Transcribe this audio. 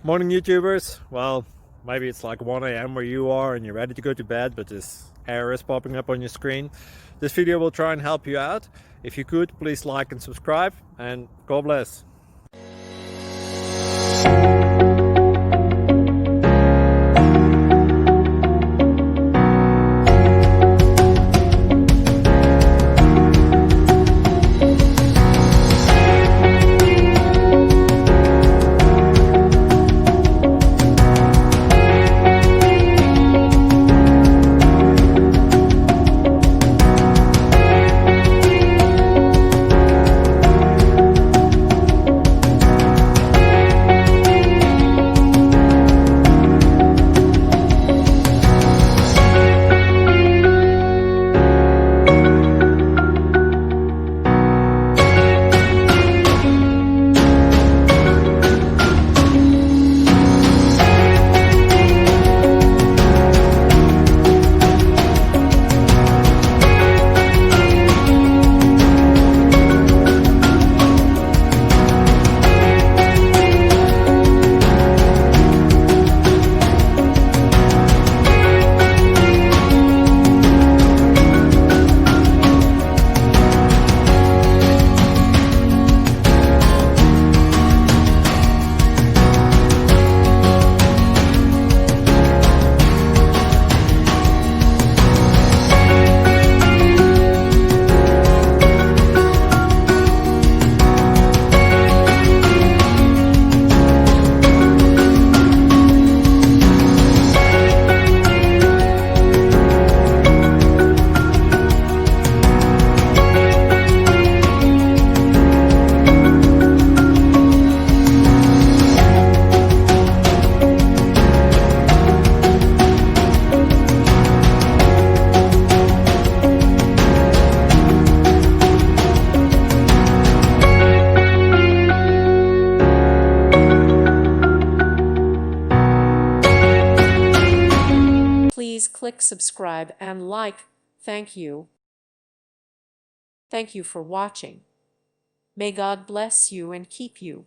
Morning YouTubers. Well, maybe it's like 1 a.m. where you are and you're ready to go to bed, but this error is popping up on your screen. This video will try and help you out. If you could, please like and subscribe, and God bless. Please click subscribe and like. Thank you. Thank you for watching. May God bless you and keep you.